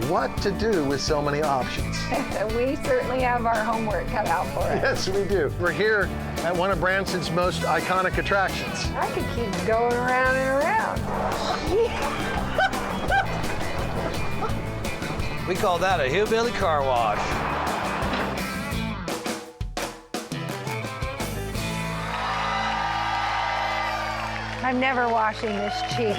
what to do with so many options. We certainly have our homework cut out for us. Yes, we do. We're here at one of Branson's most iconic attractions. I could keep going around and around. We call that a hillbilly car wash. I'm never washing this cheap.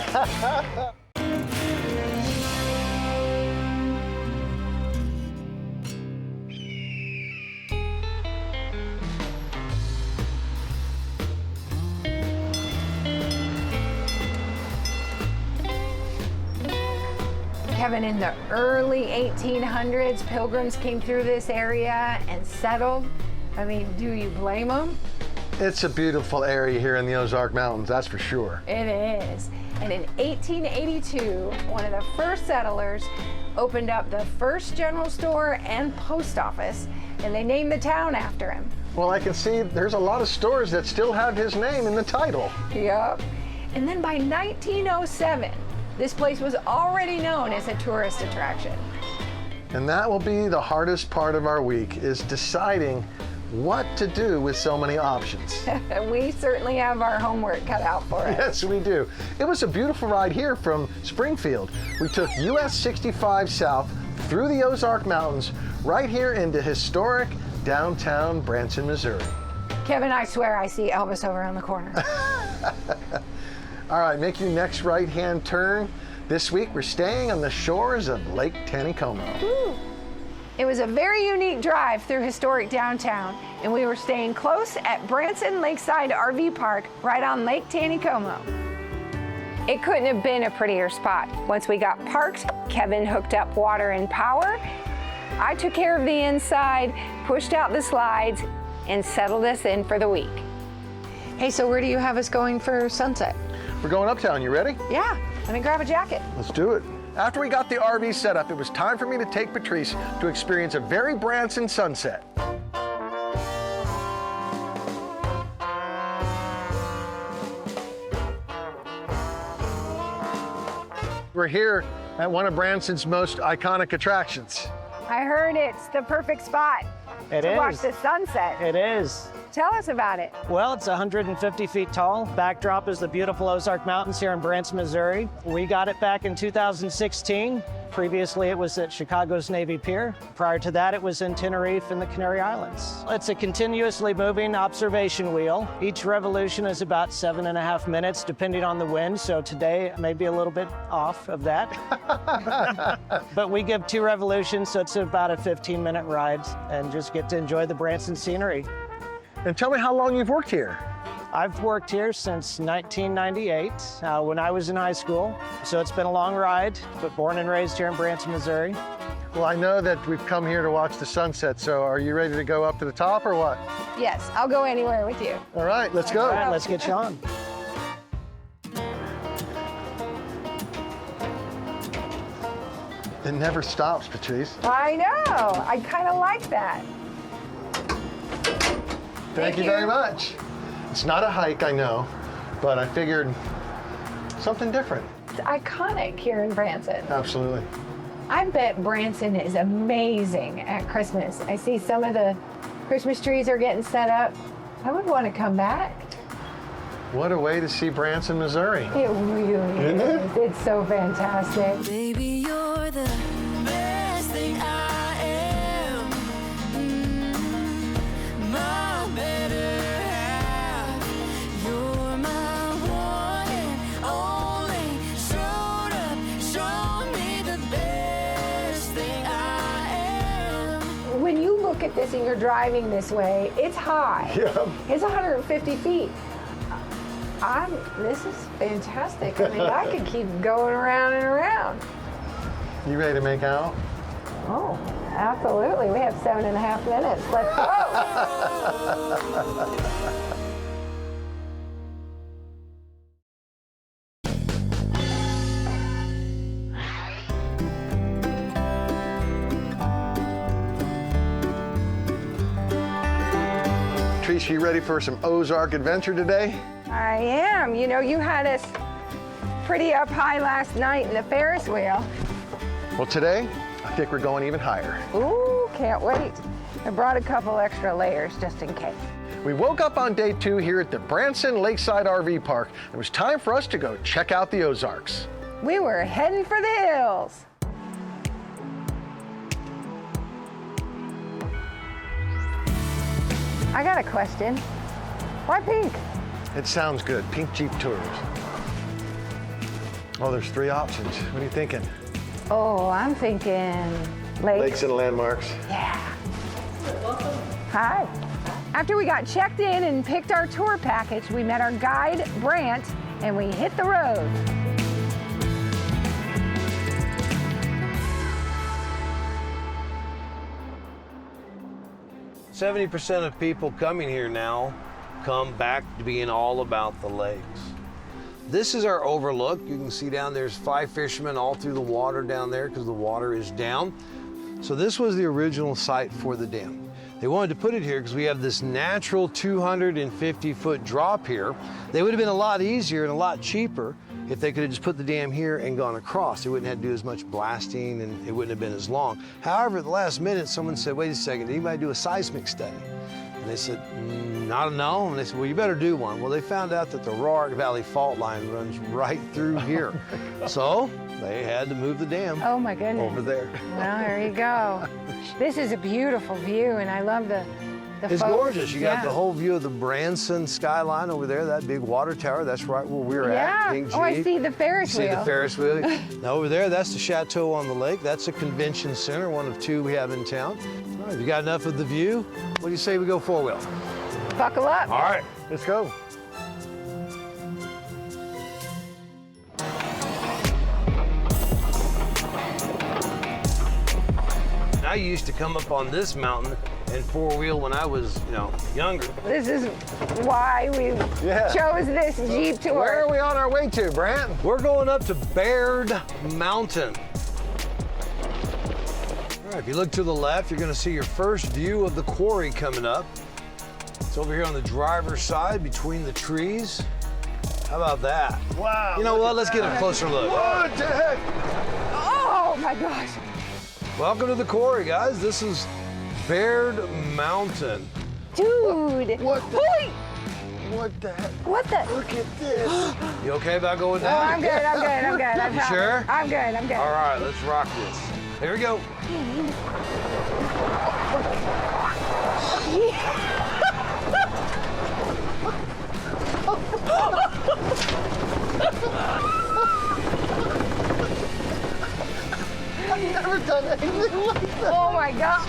Kevin, in the early 1800s, pilgrims came through this area and settled. I mean, do you blame them? It's a beautiful area here in the Ozark Mountains, that's for sure. It is. And in 1882, one of the first settlers opened up the first general store and post office, and they named the town after him. Well, I can see there's a lot of stores that still have his name in the title. Yep. And then by 1907, this place was already known as a tourist attraction. And that will be the hardest part of our week, is deciding what to do with so many options. We certainly have our homework cut out for us. Yes, we do. It was a beautiful ride here from Springfield. We took US 65 south through the Ozark Mountains, right here into historic downtown Branson, Missouri. Kevin, I swear I see Elvis over on the corner. All right, make your next right-hand turn. This week, we're staying on the shores of Lake Taneycomo. Ooh. It was a very unique drive through historic downtown, and we were staying close at Branson Lakeside RV Park right on Lake Taneycomo. It couldn't have been a prettier spot. Once we got parked, Kevin hooked up water and power. I took care of the inside, pushed out the slides, and settled us in for the week. Hey, so where do you have us going for sunset? We're going uptown, you ready? Yeah, let me grab a jacket. Let's do it. After we got the RV set up, it was time for me to take Patrice to experience a very Branson sunset. We're here at one of Branson's most iconic attractions. I heard it's the perfect spot to watch the sunset. It is. Tell us about it. Well, it's 150 feet tall. Backdrop is the beautiful Ozark Mountains here in Branson, Missouri. We got it back in 2016. Previously, it was at Chicago's Navy Pier. Prior to that, it was in Tenerife and the Canary Islands. It's a continuously moving observation wheel. Each revolution is about 7.5 minutes, depending on the wind. So today, may be a little bit off of that. But we give 2 revolutions, so it's about a 15-minute ride, and just get to enjoy the Branson scenery. And tell me how long you've worked here. I've worked here since 1998, when I was in high school. So it's been a long ride, but born and raised here in Branson, Missouri. Well, I know that we've come here to watch the sunset, so are you ready to go up to the top or what? Yes, I'll go anywhere with you. All right, let's go. All right, let's get you on. It never stops, Patrice. I know, I kind of like that. Thank you very much. It's not a hike, I know, but I figured something different. It's iconic here in Branson. Absolutely. I bet Branson is amazing at Christmas. I see some of the Christmas trees are getting set up. I would want to come back. What a way to see Branson, Missouri. It really Isn't is. it? It's so fantastic. Baby, you're the best thing I am. My better half. You're my one and only. Showed up, showed me the best thing I am. When you look at this and you're driving this way, it's high. Yeah. It's 150 feet. This is fantastic. I mean, I could keep going around and around. You ready to make out? Oh, absolutely. We have 7.5 minutes. Let's go. Patrice, you ready for some Ozark adventure today? I am. You know, you had us pretty up high last night in the Ferris wheel. Well, today, I think we're going even higher. Ooh, can't wait. I brought a couple extra layers just in case. We woke up on day 2 here at the Branson Lakeside RV Park. It was time for us to go check out the Ozarks. We were heading for the hills. I got a question. Why pink? It sounds good. Pink Jeep Tours. Oh, there's 3 options. What are you thinking? Oh, I'm thinking lakes. Lakes and landmarks. Yeah. Hi. After we got checked in and picked our tour package, we met our guide, Brant, and we hit the road. – 70% of people coming here now come back to being all about the lakes. This is our overlook. You can see down there's 5 fishermen all through the water down there because the water is down. So this was the original site for the dam. They wanted to put it here because we have this natural 250-foot drop here. They would have been a lot easier and a lot cheaper if they could have just put the dam here and gone across. They wouldn't have to do as much blasting and it wouldn't have been as long. However, at the last minute, someone said, wait a second, did anybody do a seismic study? And they said, not no. And they said, well, you better do one. Well, they found out that the Ozark Valley fault line runs right through here. So they had to move the dam Oh my goodness. over there. Well, there you go. This is a beautiful view, and I love the It's folks. gorgeous. You got Yeah. the whole view of the Branson skyline over there, that big water tower. That's right where we're Yeah. at. Pink Oh, I Jeep. see the Ferris You see wheel. the Ferris wheel. Now over there, that's the Chateau on the lake. That's a convention center, one of 2 we have in town. All right, you got enough of the view? What do you say we go 4-wheel? Buckle up. All right. Let's go. I used to come up on this mountain and 4-wheel when I was, younger. This is why we Yeah. chose this Jeep tour. Where are we on our way to, Brant? We're going up to Baird Mountain. All right, if you look to the left, you're going to see your first view of the quarry coming up. It's over here on the driver's side between the trees. How about that? Wow. You know what? Let's get a closer look. What the heck? Oh my gosh. Welcome to the quarry, guys. This is Baird Mountain. Dude. What the- Holy. What the heck? What the? Look at this. You okay about going Oh, down? I'm good. I promise. sure? I'm good. All right, let's rock this. Here we go. I've never done anything like that. Oh my God.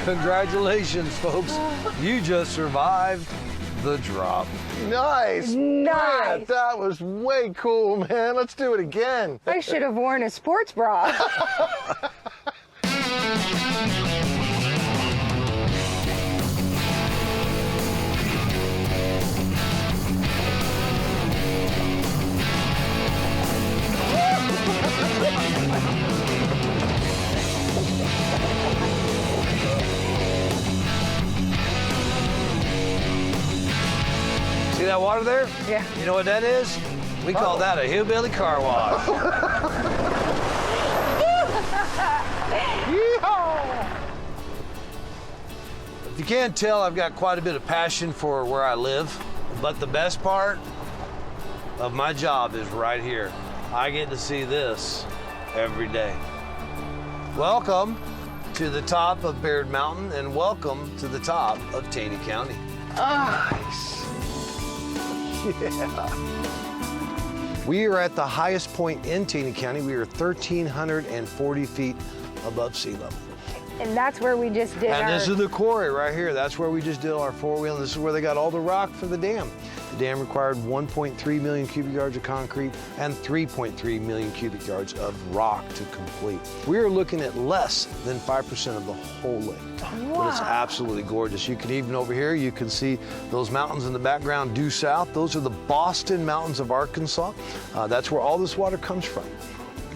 Congratulations, folks. You just survived the drop. Nice. Nice. Brant, that was way cool, man. Let's do it again. I should have worn a sports bra. See that water there? Yeah. You know what that is? We call that a hillbilly car wash. If you can't tell, I've got quite a bit of passion for where I live, but the best part of my job is right here. I get to see this every day. Welcome to the top of Baird Mountain and welcome to the top of Taney County. Nice. Yeah. We are at the highest point in Taney County. We are 1,340 feet above sea level. And that's where we just did And our... this is the quarry right here. That's where we just did our 4-wheel. And this is where they got all the rock for the dam. The dam required 1.3 million cubic yards of concrete and 3.3 million cubic yards of rock to complete. We are looking at less than 5% of the whole lake. But it's absolutely gorgeous. You can even over here, you can see those mountains in the background due south. Those are the Boston Mountains of Arkansas. That's where all this water comes from.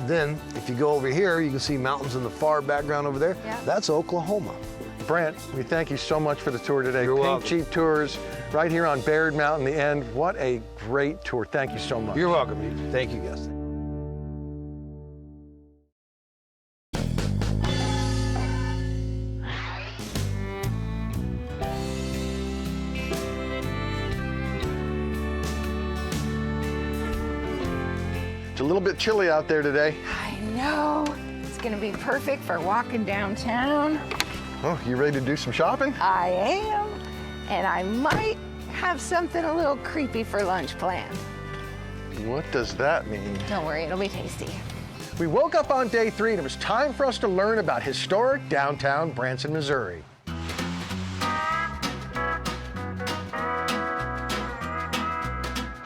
Then, if you go over here, you can see mountains in the far background over there. Yeah. That's Oklahoma. Brant, we thank you so much for the tour today. You're Pink welcome. Jeep Tours right here on Baird Mountain, the end. What a great tour. Thank you so much. You're welcome. Thank you, guys. It's a little bit chilly out there today. I know. It's gonna be perfect for walking downtown. Oh, you ready to do some shopping? I am. And I might have something a little creepy for lunch planned. What does that mean? Don't worry, it'll be tasty. We woke up on day 3 and it was time for us to learn about historic downtown Branson, Missouri.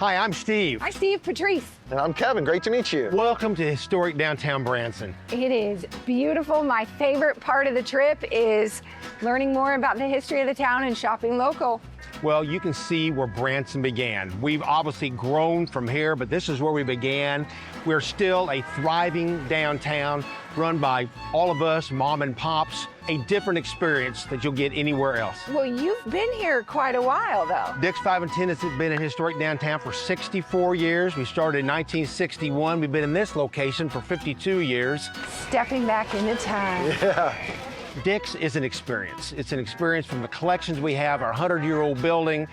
Hi, I'm Steve. Hi, Steve. Patrice. And I'm Kevin, great to meet you. Welcome to historic downtown Branson. It is beautiful. My favorite part of the trip is learning more about the history of the town and shopping local. Well, you can see where Branson began. We've obviously grown from here, but this is where we began. We're still a thriving downtown run by all of us, mom and pops, a different experience that you'll get anywhere else. Well, you've been here quite a while, though. Dick's 5 and 10 has been in historic downtown for 64 years. We started in 1961. We've been in this location for 52 years. Stepping back into time. Yeah. Dick's is an experience. It's an experience from the collections we have, our 100-year-old building.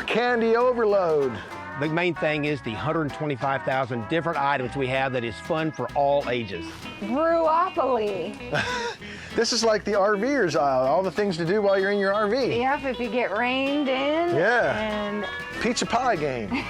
Candy overload. The main thing is the 125,000 different items we have that is fun for all ages. Brewopoly. This is like the RVer's aisle, all the things to do while you're in your RV. Yep, if you get rained in. Yeah. And Pizza pie game.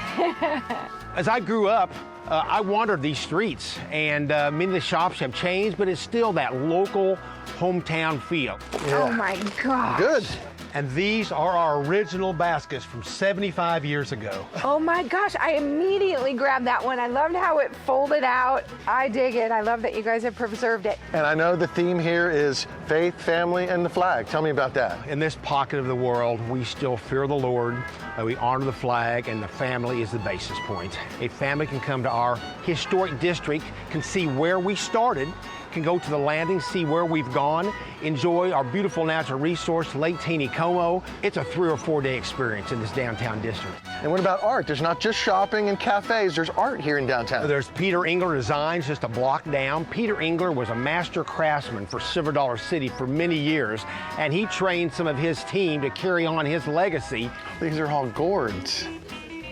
As I grew up, I wandered these streets, and many of the shops have changed, but it's still that local hometown feel. oh my gosh. Good. And these are our original baskets from 75 years ago. Oh my gosh, I immediately grabbed that one. I loved how it folded out. I dig it. I love that you guys have preserved it. And I know the theme here is faith, family, and the flag. Tell me about that. In this pocket of the world, we still fear the Lord, we honor the flag, and the family is the basis point. A family can come to our historic district, can see where we started, can go to the landing, see where we've gone, enjoy our beautiful natural resource, Lake Taneycomo. It's a 3 or 4 day experience in this downtown district. And what about art? There's not just shopping and cafes, there's art here in downtown. There's Peter Engler Designs, just a block down. Peter Engler was a master craftsman for Silver Dollar City for many years, and he trained some of his team to carry on his legacy. These are all gourds.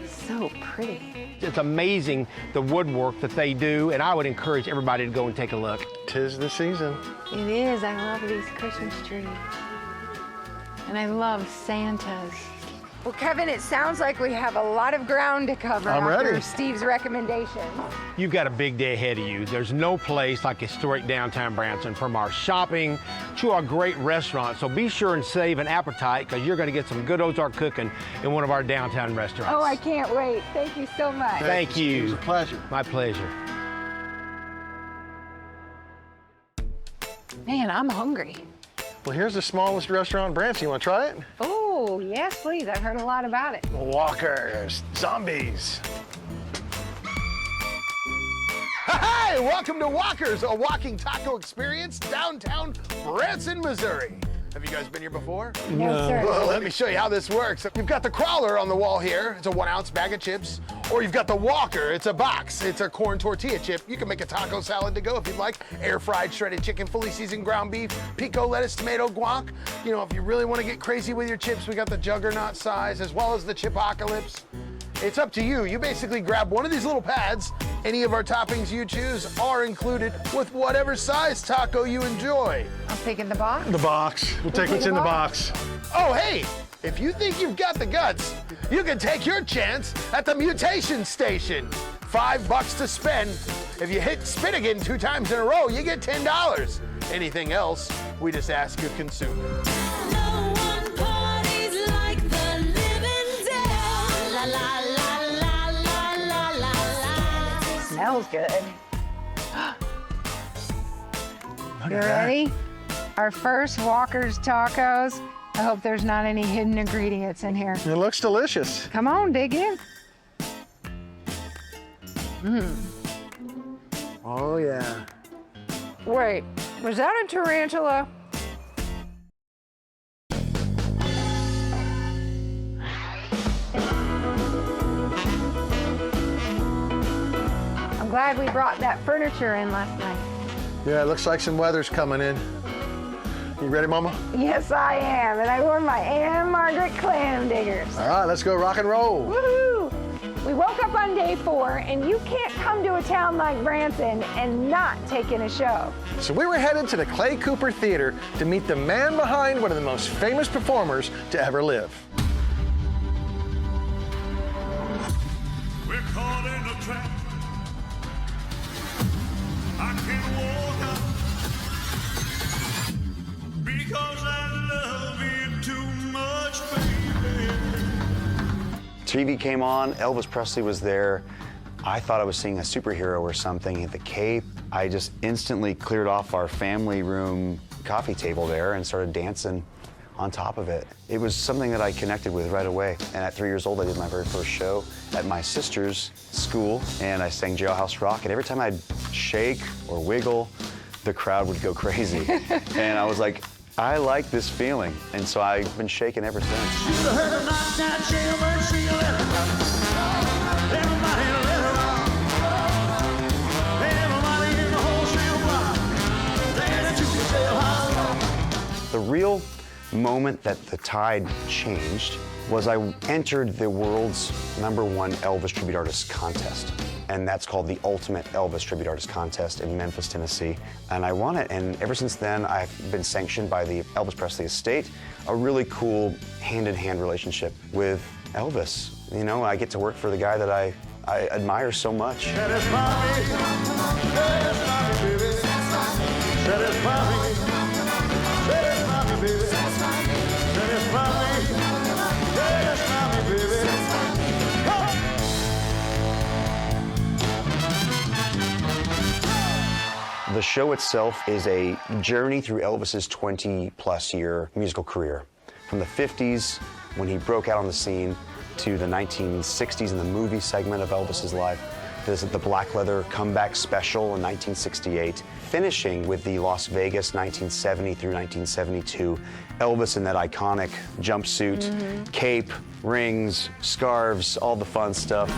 So pretty. It's amazing the woodwork that they do, and I would encourage everybody to go and take a look. 'Tis the season. It is. I love these Christmas trees. And I love Santas. Well, Kevin, it sounds like we have a lot of ground to cover I'm after ready. Steve's recommendation. You've got a big day ahead of you. There's no place like historic downtown Branson, from our shopping to our great restaurants. So be sure and save an appetite, because you're going to get some good Ozark cooking in one of our downtown restaurants. Oh, I can't wait. Thank you so much. Thank you. It was a pleasure. My pleasure. Man, I'm hungry. Well, here's the smallest restaurant in Branson. You want to try it? Oh, yes, please. I've heard a lot about it. Walkers, zombies. Hi, welcome to Walkers, a walking taco experience downtown Branson, Missouri. Have you guys been here before? No, sir. Well, let me show you how this works. You've got the crawler on the wall here. It's a 1 ounce bag of chips. Or you've got the walker. It's a box. It's a corn tortilla chip. You can make a taco salad to go if you'd like. Air fried shredded chicken, fully seasoned ground beef, pico lettuce, tomato, guac. You know, if you really want to get crazy with your chips, we got the juggernaut size as well as the chipocalypse. It's up to you. You basically grab one of these little pads. Any of our toppings you choose are included with whatever size taco you enjoy. I'm taking the box. The box. We'll take what's in the box. Oh, hey, if you think you've got the guts, you can take your chance at the mutation station. $5 to spend. If you hit spin again 2 times in a row, you get $10. Anything else, we just ask you consume. No one parties like the living dead. La la la la la la la la. Smells good. You ready? Our first Walker's tacos. I hope there's not any hidden ingredients in here. It looks delicious. Come on, dig in. Oh, yeah. Wait, was that a tarantula? I'm glad we brought that furniture in last night. Yeah, it looks like some weather's coming in. You ready, Mama? Yes, I am, and I wore my Anne Margaret clam diggers. All right, let's go rock and roll. Woohoo! We woke up on day 4, and you can't come to a town like Branson and not take in a show. So we were headed to the Clay Cooper Theater to meet the man behind one of the most famous performers to ever live. We're caught in a trap. I can't walk out because I love you too much, baby. TV came on, Elvis Presley was there. I thought I was seeing a superhero or something at the Cape. I just instantly cleared off our family room coffee table there and started dancing on top of it. It was something that I connected with right away. And at 3 years old, I did my very first show at my sister's school, and I sang Jailhouse Rock. And every time I'd shake or wiggle, the crowd would go crazy. And I was like, I like this feeling. And so I've been shaking ever since. The real moment that the tide changed was I entered the world's #1 Elvis Tribute Artist contest. And that's called the Ultimate Elvis Tribute Artist Contest in Memphis, Tennessee. And I won it, and ever since then, I've been sanctioned by the Elvis Presley estate. A really cool hand-in-hand relationship with Elvis. You know, I get to work for the guy that I admire so much. The show itself is a journey through Elvis's 20-plus year musical career. From the 50s, when he broke out on the scene, to the 1960s in the movie segment of Elvis's life, to the Black Leather comeback special in 1968, finishing with the Las Vegas 1970 through 1972, Elvis in that iconic jumpsuit, cape, rings, scarves, all the fun stuff.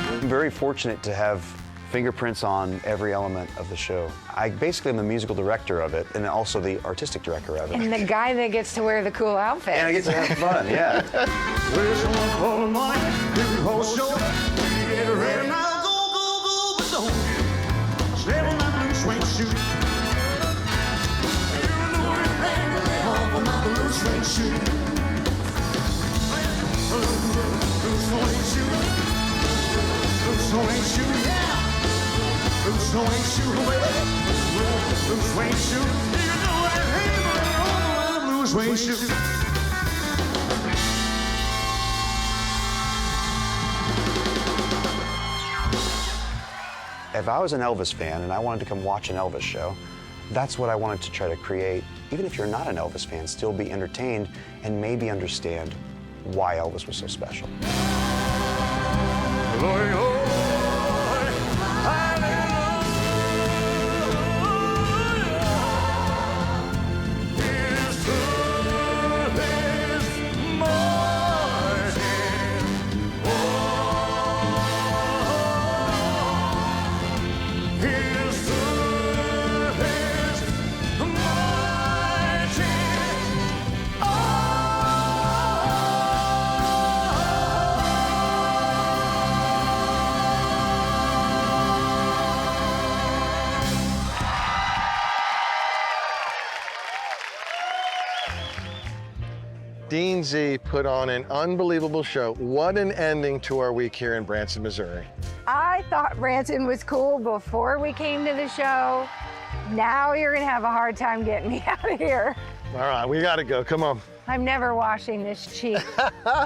I'm very fortunate to have fingerprints on every element of the show. I basically am the musical director of it and also the artistic director of it. And the guy that gets to wear the cool outfit. And I get to have fun, yeah. If I was an Elvis fan and I wanted to come watch an Elvis show, that's what I wanted to try to create. Even if you're not an Elvis fan, still be entertained and maybe understand why Elvis was so special. Dean Z put on an unbelievable show. What an ending to our week here in Branson, Missouri. I thought Branson was cool before we came to the show. Now you're gonna have a hard time getting me out of here. All right, we gotta go, come on. I'm never washing this cheek. Oh,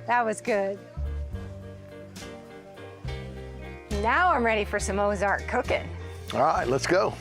that was good. Now I'm ready for some Ozark cooking. All right, let's go.